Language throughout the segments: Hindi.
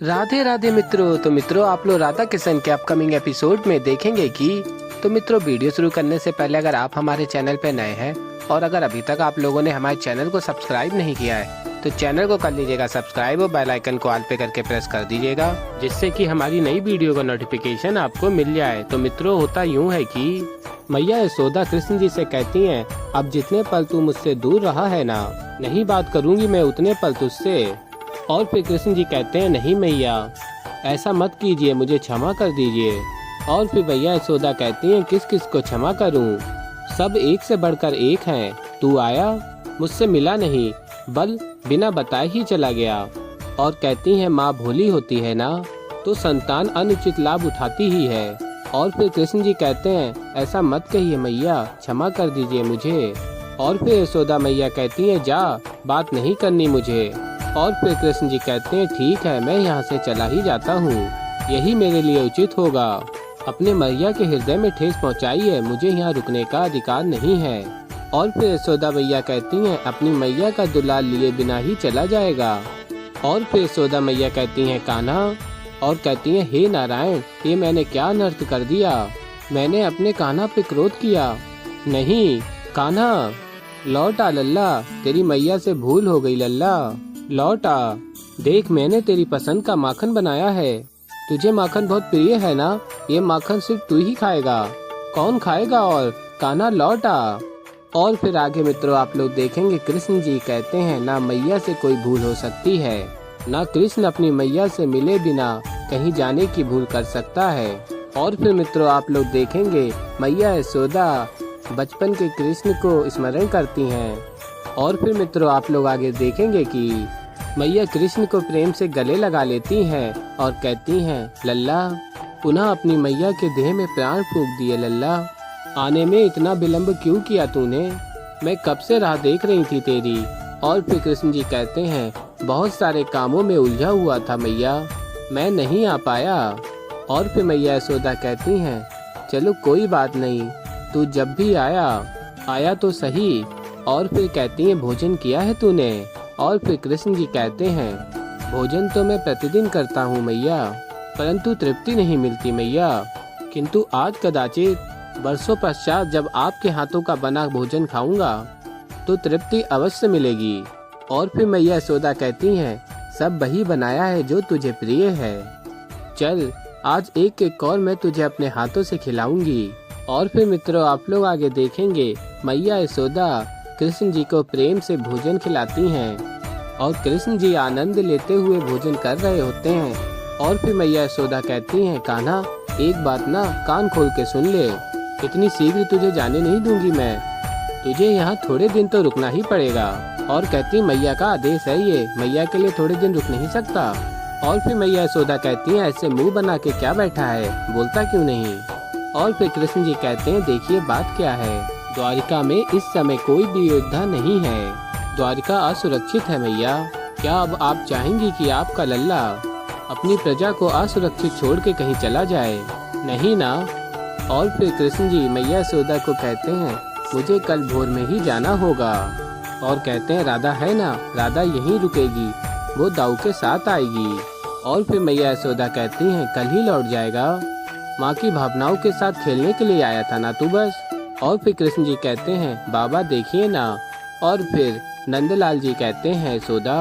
राधे राधे मित्रों। तो मित्रों, आप लोग राधा किशन के अपकमिंग एपिसोड में देखेंगे कि तो मित्रों, वीडियो शुरू करने से पहले अगर आप हमारे चैनल पर नए हैं और अगर अभी तक आप लोगों ने हमारे चैनल को सब्सक्राइब नहीं किया है तो चैनल को कर लीजिएगा सब्सक्राइब और बेल आइकन को ऑल पे करके प्रेस कर दीजिएगा, जिससे कि हमारी नई वीडियो का नोटिफिकेशन आपको मिल जाए। तो मित्रों, होता यूँ है कि मैया यशोदा कृष्ण जी से कहती हैं, अब जितने पल तू मुझसे दूर रहा है ना, नहीं बात करूंगी मैं उतने पल तुझसे। और फिर कृष्ण जी कहते हैं, नहीं मैया ऐसा मत कीजिए, मुझे क्षमा कर दीजिए। और फिर मैया यशोदा कहती हैं, किस किस को क्षमा करूं, सब एक से बढ़कर एक हैं। तू आया, मुझसे मिला नहीं, बल बिना बताए ही चला गया। और कहती हैं, माँ भोली होती है ना, तो संतान अनुचित लाभ उठाती ही है। और फिर कृष्ण जी कहते हैं, ऐसा मत कहिए मैया, क्षमा कर दीजिए मुझे। और फिर यशोदा मैया कहती हैं, जा, बात नहीं करनी मुझे। और फिर कृष्ण जी कहते हैं, ठीक है, मैं यहाँ से चला ही जाता हूँ, यही मेरे लिए उचित होगा। अपने मैया के हृदय में ठेस पहुँचाई है, मुझे यहाँ रुकने का अधिकार नहीं है। और फिर यशोदा मैया कहती हैं, अपनी मैया का दुलार लिए बिना ही चला जाएगा। और फिर यशोदा मैया कहती हैं, कान्हा, और कहती हैं, हे नारायण, ये मैंने क्या अनर्थ कर दिया, मैंने अपने कान्हा पे क्रोध किया। नहीं कान्हा, लौट आ लल्ला, तेरी मैया से भूल हो गई लल्ला, लौट आ। देख, मैंने तेरी पसंद का माखन बनाया है, तुझे माखन बहुत प्रिय है ना, ये माखन सिर्फ तू ही खाएगा, कौन खाएगा। और कान्हा लौट आ। और फिर आगे मित्रों आप लोग देखेंगे, कृष्ण जी कहते हैं, ना मैया से कोई भूल हो सकती है, ना कृष्ण अपनी मैया से मिले बिना कहीं जाने की भूल कर सकता है। और फिर मित्रों आप लोग देखेंगे, मैया यशोदा बचपन के कृष्ण को स्मरण करती हैं। और फिर मित्रों आप लोग आगे देखेंगे कि मैया कृष्ण को प्रेम से गले लगा लेती हैं और कहती हैं, लल्ला, पुनः अपनी मैया के देह में प्राण फूंक दिए लल्ला, आने में इतना विलंब क्यों किया तूने, मैं कब से राह देख रही थी तेरी। और फिर कृष्ण जी कहते हैं, बहुत सारे कामों में उलझा हुआ था मैया, मैं नहीं आ पाया। और फिर मैया यशोदा कहती हैं, चलो कोई बात नहीं, तू जब भी आया तो सही। और फिर कहती हैं, भोजन किया है तूने। और फिर कृष्ण जी कहते हैं, भोजन तो मैं प्रतिदिन करता हूँ मैया, परंतु तृप्ति नहीं मिलती मैया, किंतु आज कदाचित वर्षों पश्चात जब आपके हाथों का बना भोजन खाऊंगा तो तृप्ति अवश्य मिलेगी। और फिर मैया यशोदा कहती हैं, सब वही बनाया है जो तुझे प्रिय है, चल आज एक एक कौर मैं तुझे अपने हाथों से खिलाऊंगी। और फिर मित्रों आप लोग आगे देखेंगे, मैया यशोदा कृष्ण जी को प्रेम से भोजन खिलाती हैं और कृष्ण जी आनंद लेते हुए भोजन कर रहे होते हैं। और फिर मैया यशोदा कहती हैं, कान्हा एक बात ना कान खोल के सुन ले, इतनी शीघ्र तुझे जाने नहीं दूंगी मैं, तुझे यहाँ थोड़े दिन तो रुकना ही पड़ेगा। और कहती, मैया का आदेश है ये, मैया के लिए थोड़े दिन रुक नहीं सकता। और फिर मैया यशोदा कहती हैं, ऐसे मुंह बना के क्या बैठा है, बोलता क्यों नहीं। और फिर कृष्ण जी कहते हैं, देखिए बात क्या है, द्वारिका में इस समय कोई भी योद्धा नहीं है, द्वारिका असुरक्षित है मैया, क्या अब आप चाहेंगी कि आपका लल्ला अपनी प्रजा को असुरक्षित छोड़ के कहीं चला जाए, नहीं ना। और फिर कृष्ण जी मैया यशोदा को कहते हैं, मुझे कल भोर में ही जाना होगा। और कहते हैं, राधा है ना, राधा यहीं रुकेगी, वो दाऊ के साथ आएगी। और फिर मैया यशोदा कहती हैं, कल ही लौट जाएगा, माँ की भावनाओं के साथ खेलने के लिए आया था ना तू बस। और फिर कृष्ण जी कहते हैं, बाबा देखिए ना। और फिर नंदलाल जी कहते हैं, यशोदा।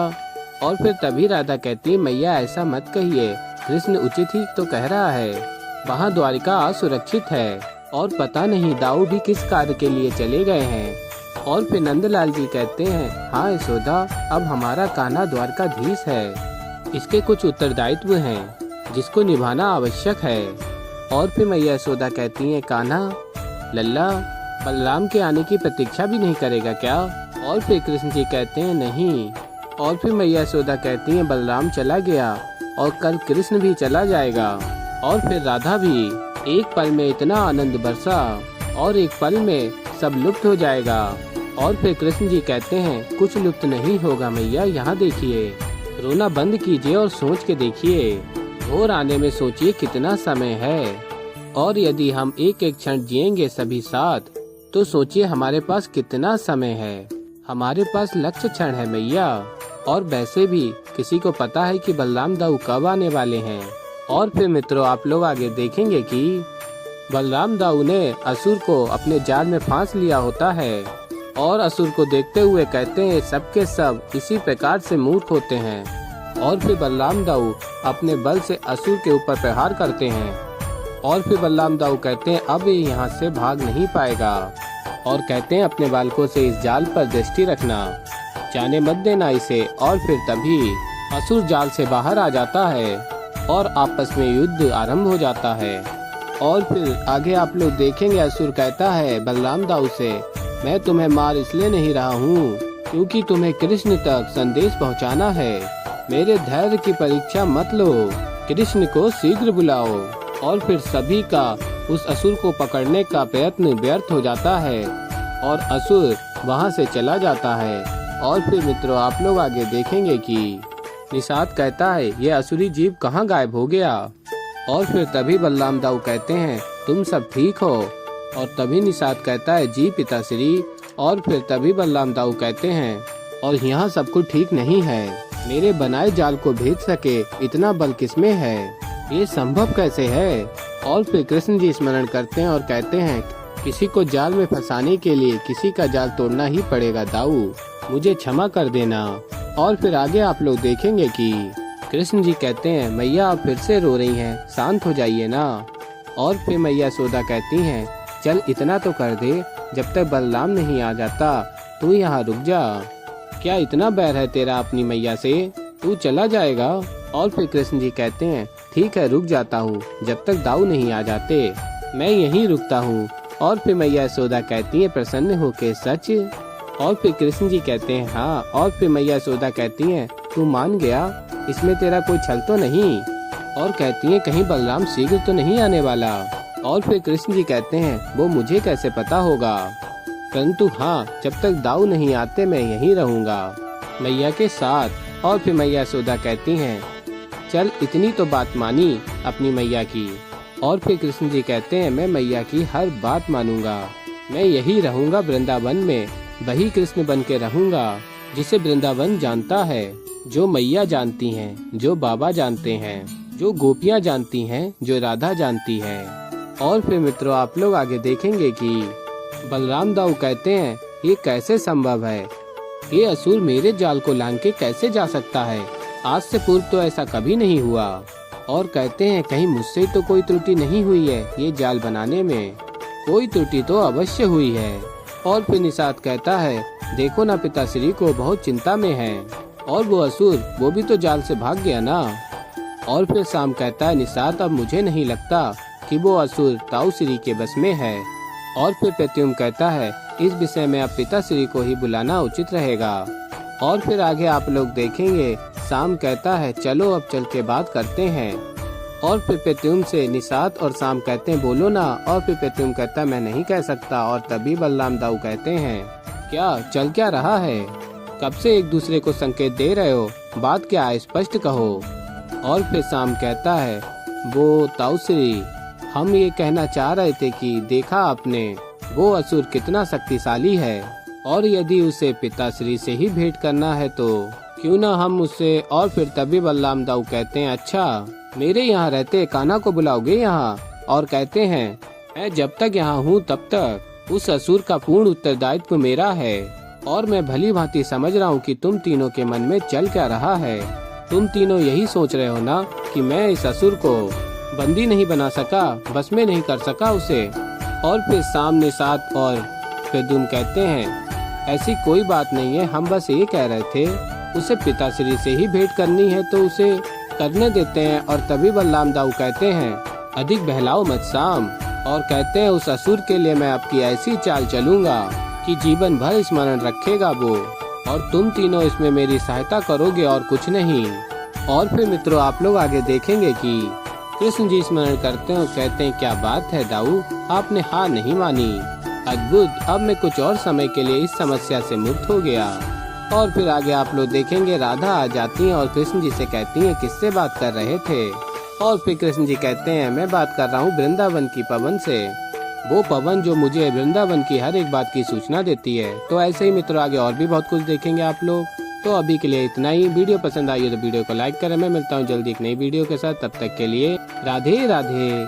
और फिर तभी राधा कहती है, मैया ऐसा मत कहिए, कृष्ण उचित ही तो कह रहा है, वहाँ द्वारिका असुरक्षित है और पता नहीं दाऊ भी किस कार्य के लिए चले गए हैं। और फिर नंदलाल जी कहते हैं, हाँ यशोदा, अब हमारा कान्हा द्वारकाधीश है, इसके कुछ उत्तरदायित्व हैं जिसको निभाना आवश्यक है। और फिर मैया यशोदा कहती हैं, कान्हा लल्ला बलराम के आने की प्रतीक्षा भी नहीं करेगा क्या। और फिर कृष्ण जी कहते हैं, नहीं। और फिर मैया यशोदा कहती हैं, बलराम चला गया और कल कृष्ण भी चला जाएगा और फिर राधा भी, एक पल में इतना आनंद बरसा और एक पल में सब लुप्त हो जाएगा। और फिर कृष्ण जी कहते हैं, कुछ लुप्त नहीं होगा मैया, यहाँ देखिए, रोना बंद कीजिए और सोच के देखिए, भोर आने में सोचिए कितना समय है, और यदि हम एक एक क्षण जिएंगे सभी साथ तो सोचिए हमारे पास कितना समय है, हमारे पास लक्ष्य क्षण है मैया। और वैसे भी किसी को पता है कि बलराम दाऊ कब आने वाले हैं। और फिर मित्रों आप लोग आगे देखेंगे कि बलराम दाऊ ने असुर को अपने जाल में फांस लिया होता है और असुर को देखते हुए कहते हैं सबके सब इसी प्रकार से मूर्ख होते हैं। और फिर बलराम दाऊ अपने बल से असुर के ऊपर प्रहार करते हैं और फिर बलराम दाऊ कहते हैं अब ये यहाँ से भाग नहीं पाएगा और कहते हैं अपने बालकों से इस जाल पर दृष्टि रखना, जाने मत देना इसे। और फिर तभी असुर जाल से बाहर आ जाता है और आपस में युद्ध आरंभ हो जाता है। और फिर आगे आप लोग देखेंगे असुर कहता है बलराम दाऊ से मैं तुम्हें मार इसलिए नहीं रहा हूँ क्योंकि तुम्हें कृष्ण तक संदेश पहुँचाना है। मेरे धैर्य की परीक्षा मत लो, कृष्ण को शीघ्र बुलाओ। और फिर सभी का उस असुर को पकड़ने का प्रयत्न व्यर्थ हो जाता है और असुर वहां से चला जाता है। और फिर मित्रों आप लोग आगे देखेंगे कि निषाद कहता है ये असुरी जीव कहाँ गायब हो गया। और फिर तभी बलराम दाऊ कहते हैं तुम सब ठीक हो। और तभी निषाद कहता है जी पिताश्री। और फिर तभी बलराम दाऊ कहते हैं और यहाँ सब कुछ ठीक नहीं है, मेरे बनाए जाल को भेज सके इतना बल किसमें है, ये संभव कैसे है। और फिर कृष्ण जी स्मरण करते हैं और कहते हैं किसी को जाल में फंसाने के लिए किसी का जाल तोड़ना ही पड़ेगा दाऊ, मुझे क्षमा कर देना। और फिर आगे आप लोग देखेंगे कि कृष्ण जी कहते हैं मैया आप फिर से रो रही हैं, शांत हो जाइए ना। और फिर मैया यशोदा कहती हैं चल इतना तो कर दे, जब तक बलराम नहीं आ जाता तू यहाँ रुक जा, क्या इतना बैर है तेरा अपनी मैया से, तू चला जाएगा। और फिर कृष्ण जी कहते हैं ठीक है रुक जाता हूँ, जब तक दाऊ नहीं आ जाते मैं यहीं रुकता हूँ। और फिर मैया यशोदा कहती है प्रसन्न होके सच। और फिर कृष्ण जी कहते हैं हाँ। और फिर मैया यशोदा कहती हैं तू मान गया, इसमें तेरा कोई छल तो नहीं। और कहती हैं कहीं बलराम शीघ्र तो नहीं आने वाला। और फिर कृष्ण जी कहते हैं वो मुझे कैसे पता होगा, परंतु हाँ जब तक दाऊ नहीं आते मैं यहीं रहूँगा मैया के साथ। और फिर मैया यशोदा कहती हैं चल इतनी तो बात मानी अपनी मैया की। और फिर कृष्ण जी कहते हैं मैं मैया की हर बात मानूंगा, मैं यही रहूंगा वृंदावन में, वही कृष्ण बन के रहूंगा जिसे वृंदावन जानता है, जो मैया जानती हैं, जो बाबा जानते हैं, जो गोपियां जानती हैं, जो राधा जानती है। और फिर मित्रों आप लोग आगे देखेंगे कि बलराम दाऊ कहते हैं ये कैसे संभव है, ये असुर मेरे जाल को लांघ के कैसे जा सकता है, आज से पूर्व तो ऐसा कभी नहीं हुआ। और कहते हैं कहीं मुझसे तो कोई त्रुटि नहीं हुई है, ये जाल बनाने में कोई त्रुटि तो अवश्य हुई है। और फिर निषाद कहता है देखो ना पिताश्री को बहुत चिंता में है, और वो असुर वो भी तो जाल से भाग गया ना। और फिर शाम कहता है निषाद अब मुझे नहीं लगता कि वो असुर ताऊश्री के बस में है। और फिर प्रत्युम कहता है इस विषय में अब पिताश्री को ही बुलाना उचित रहेगा। और फिर आगे आप लोग देखेंगे शाम कहता है चलो अब चल के बात करते हैं। और फिर प्रत्युम से निषाद और शाम कहते हैं बोलो ना। और फिर प्रत्युम कहता है मैं नहीं कह सकता। और तभी बलराम दाऊ कहते हैं क्या चल क्या रहा है, कब से एक दूसरे को संकेत दे रहे हो, बात क्या है स्पष्ट कहो। और फिर शाम कहता है वो ताऊश्री हम ये कहना चाह रहे थे कि देखा आपने वो असुर कितना शक्तिशाली है, और यदि उसे पिताश्री से ही भेंट करना है तो क्यों ना हम उससे। और फिर तभी बलराम दाऊ कहते हैं अच्छा मेरे यहाँ रहते कान्हा को बुलाओगे यहाँ। और कहते हैं मैं जब तक यहाँ हूँ तब तक उस असुर का पूर्ण उत्तरदायित्व मेरा है, और मैं भली भांति समझ रहा हूँ कि तुम तीनों के मन में चल क्या रहा है। तुम तीनों यही सोच रहे हो ना कि मैं इस असुर को बंदी नहीं बना सका, बस में नहीं कर सका उसे। और फिर शाम निषाद और प्रद्युम्न कहते हैं ऐसी कोई बात नहीं है, हम बस ये कह रहे थे उसे पिताश्री से ही भेंट करनी है तो उसे करने देते हैं। और तभी बलराम दाऊ कहते हैं अधिक बहलाओ मत शाम, और कहते हैं उस असुर के लिए मैं आपकी ऐसी चाल चलूंगा कि जीवन भर स्मरण रखेगा वो, और तुम तीनों इसमें मेरी सहायता करोगे और कुछ नहीं। और फिर मित्रों आप लोग आगे देखेंगे कि कृष्ण जी स्मरण करते हैं और कहते हैं क्या बात है दाऊ, आपने हार नहीं मानी, अद्भुत, अब मैं कुछ और समय के लिए इस समस्या से मुक्त हो गया। और फिर आगे आप लोग देखेंगे राधा आ जाती हैं और कृष्ण जी से कहती हैं किससे बात कर रहे थे। और फिर कृष्ण जी कहते हैं मैं बात कर रहा हूँ वृंदावन की पवन से, वो पवन जो मुझे वृंदावन की हर एक बात की सूचना देती है। तो ऐसे ही मित्रों आगे और भी बहुत कुछ देखेंगे आप लोग। तो अभी के लिए इतना ही। वीडियो पसंद आई हो तो वीडियो को लाइक करें। मैं मिलता हूँ जल्दी एक नई वीडियो के साथ, तब तक के लिए राधे राधे।